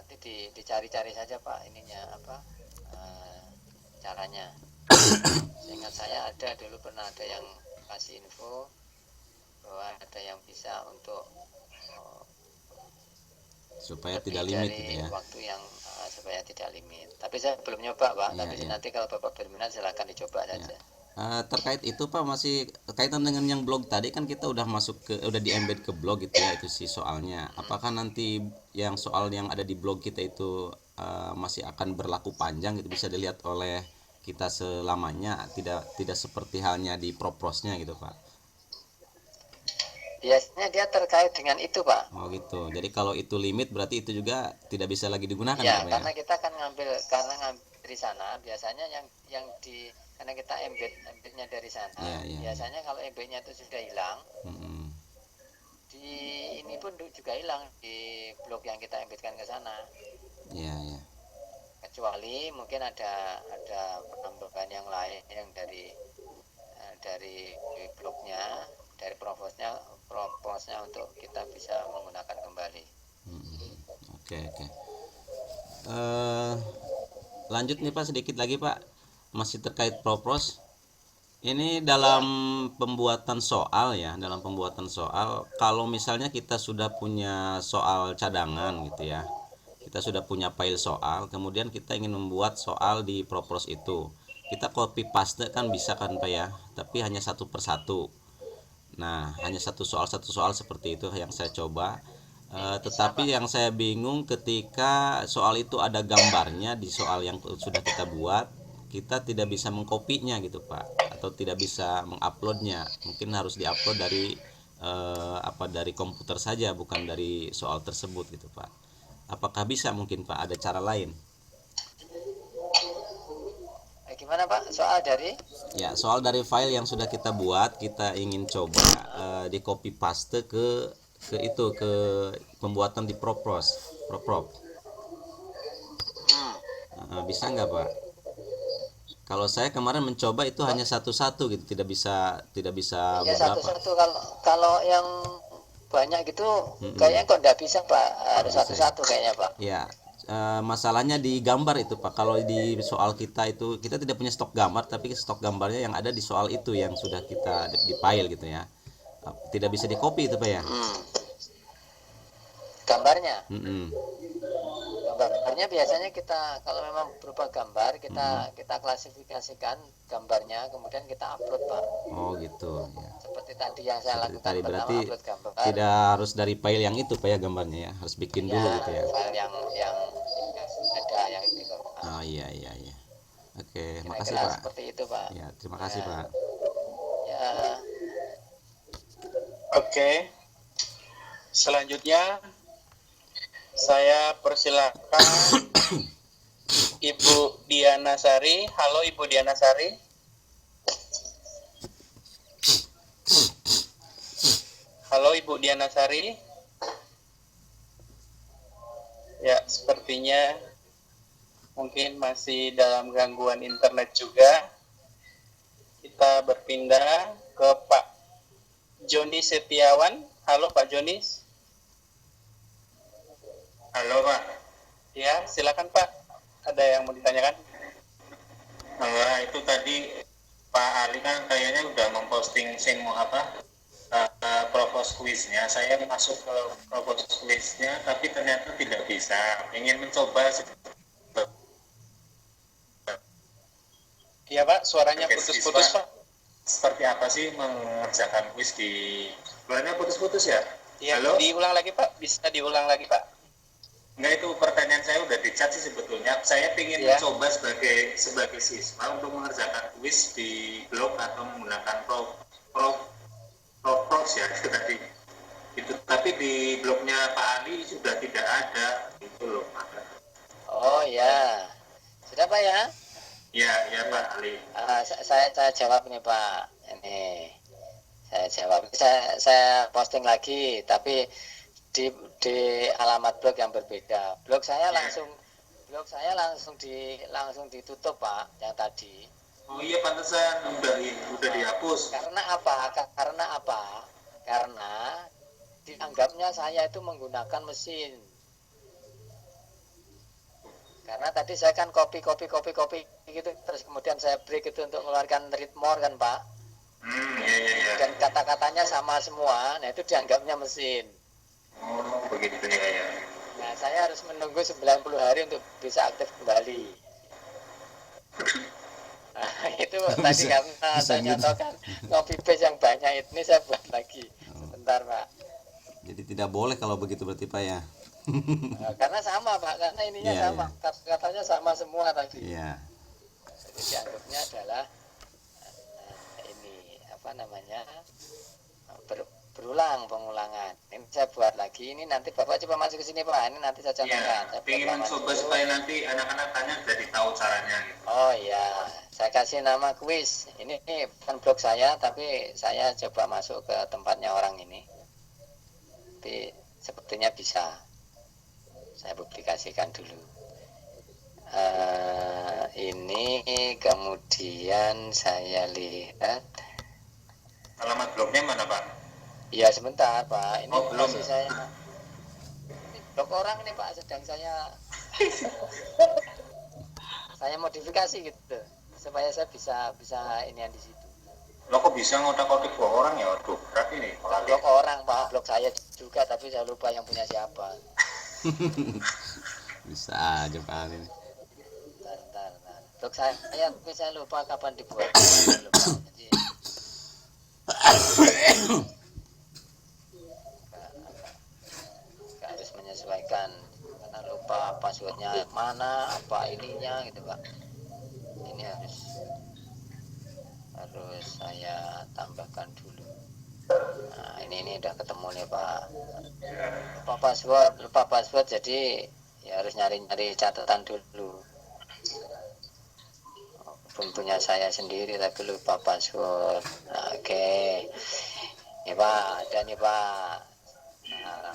nanti dicari-cari saja Pak ininya apa caranya. Seingat saya ada dulu pernah ada yang kasih info bahwa ada yang bisa untuk supaya lebih tidak limit dari gitu ya. waktu yang supaya tidak limit. Tapi saya belum nyoba Pak. Ya, Tapi ya. nanti kalau Bapak berminat silakan dicoba saja. Terkait itu Pak, masih kaitan dengan yang blog tadi kan kita udah udah di embed ke blog gitu ya, itu sih soalnya. Apakah nanti yang soal yang ada di blog kita itu masih akan berlaku panjang gitu, bisa dilihat oleh kita selamanya, tidak seperti halnya di proposnya gitu Pak? Biasanya dia terkait dengan itu Pak. Oh gitu. Jadi kalau itu limit berarti itu juga tidak bisa lagi digunakan Ya gitu Pak ya? karena kita kan ngambil dari sana biasanya yang di karena kita embednya dari sana Iya, iya, iya. biasanya kalau embednya itu sudah hilang Mm-mm. di ini pun juga hilang di blok yang kita embedkan ke sana. Iya, iya. Kecuali mungkin ada penambahan yang lain yang dari blognya dari proposnya untuk kita bisa menggunakan kembali. Oke, oke. Eh, Lanjut nih Pak, sedikit lagi Pak, masih terkait propros. Ini dalam Ya, pembuatan soal ya, dalam pembuatan soal, kalau misalnya kita sudah punya soal cadangan gitu ya, kita sudah punya file soal, kemudian kita ingin membuat soal di propros itu, kita copy paste kan bisa kan Pak ya, tapi hanya satu persatu. Nah, hanya satu soal seperti itu yang saya coba. bisa Tetapi Pak. yang saya bingung ketika soal itu ada gambarnya di soal yang sudah kita buat, kita tidak bisa mengkopinya gitu Pak, atau tidak bisa menguploadnya. Mungkin harus diupload dari dari komputer saja, bukan dari soal tersebut gitu Pak. Apakah bisa mungkin Pak ada cara lain? Gimana Pak soal dari Ya, soal dari file yang sudah kita buat, kita ingin coba di copy paste ke pembuatan di Proprop. Bisa nggak Pak? Kalau saya kemarin mencoba itu hanya satu-satu gitu, tidak bisa ya beberapa. satu-satu kalau kalau yang banyak gitu Mm-mm, kayaknya kok nggak bisa Pak nggak harus bisa ya. satu-satu kayaknya Pak. Ya, masalahnya di gambar itu Pak. Kalau di soal kita itu kita tidak punya stok gambar, tapi stok gambarnya yang ada di soal itu yang sudah kita di file gitu ya. Tidak bisa di copy itu Pak ya. Gambarnya Mm-mm. gambarnya biasanya kita kalau memang berupa gambar kita Mm-mm. kita klasifikasikan gambarnya kemudian kita upload Pak Oh gitu ya. seperti tadi yang saya Seperti lakukan tadi pertama berarti upload gambar tidak harus dari file yang itu Pak ya, gambarnya ya. Harus bikin ya dulu gitu ya. file yang ada yang di Oh iya, iya, iya. Oke, makasih kira-kira Pak. seperti itu Pak. Ya, terima Ya, kasih Pak. ya. Oke, selanjutnya saya persilakan Ibu Diana Sari. Halo Ibu Diana Sari. Halo Ibu Diana Sari. Ya, sepertinya mungkin masih dalam gangguan internet juga. Kita berpindah ke Pak Joni Setiawan. Halo Pak Joni. Halo Pak. Ya, silakan Pak. Ada yang mau ditanyakan? Itu tadi Pak Ali kan kayaknya udah memposting propose quiznya. Saya masuk ke propose quiznya tapi ternyata tidak bisa. Ingin mencoba Iya Pak, suaranya putus-putus Pak. Seperti apa sih mengerjakan quiz di... Suaranya putus-putus ya? Ya, Halo? diulang lagi Pak. Bisa diulang lagi Pak. Enggak, itu pertanyaan saya udah dicat sih sebetulnya. Saya ingin mencoba sebagai siswa untuk mengerjakan quiz di blog atau menggunakan Prox ya itu tadi. Itu tapi di blognya Pak Ali sudah tidak ada itu loh Pak. Oh ya. Sudah Pak ya? Ya Pak Ali. Saya jawab nih Pak. Ini saya jawab. Saya posting lagi, tapi di alamat blog yang berbeda. Blog saya langsung ditutup Pak, yang tadi. Oh iya pantesan udah dihapus. Karena apa? Karena dianggapnya saya itu menggunakan mesin. Karena tadi saya kan kopi gitu, terus kemudian saya break itu untuk mengeluarkan read more kan Pak. Iya. Dan kata-katanya sama semua, nah itu dianggapnya mesin. Oh, begitu ya. Nah, saya harus menunggu 90 hari untuk bisa aktif kembali. Nah, itu tadi karena saya gitu. nyontohkan copy paste yang banyak ini saya buat lagi. Sebentar Pak. Jadi tidak boleh kalau begitu berarti Pak ya. Nah, karena sama Pak, karena ininya Iya, sama, kata-katanya sama semua tadi. Iya. Jadi dianggapnya adalah ini apa namanya berulang pengulangan. Ini saya buat lagi. Ini nanti Bapak coba masuk ke sini Pak. Ini nanti saya contohkan. Iya, ingin mencoba supaya nanti anak-anak tanya jadi tahu caranya gitu. Oh iya, saya kasih nama kuis. Ini bukan blog saya, tapi saya coba masuk ke tempatnya orang ini. Tapi sepertinya bisa. Saya publikasikan dulu. Ini kemudian saya lihat. Alamat blognya mana Pak? Ya sebentar Pak. Ini Oh, belum. masih saya. Ini blog orang ini Pak, sedang saya modifikasi gitu, supaya saya bisa ini yang di situ. Lo kok bisa ngotak-ngotik blog orang ya? Waduh, berat ini. Blog orang Pak, blog saya juga, tapi saya lupa yang punya siapa. Bisa aja Pak ini. Bentar. Blog saya tapi saya lupa kapan dibuat. Saya lupa. Jadi nggak harus menyesuaikan karena lupa passwordnya mana, apa ininya gitu Pak. Ini harus saya tambahkan dulu. Nah, ini udah ketemu nih Pak. Lupa password jadi ya harus nyari catatan dulu. Punya saya sendiri tapi lupa password. Nah, oke. Nih Pak, ada nih Pak. Nah,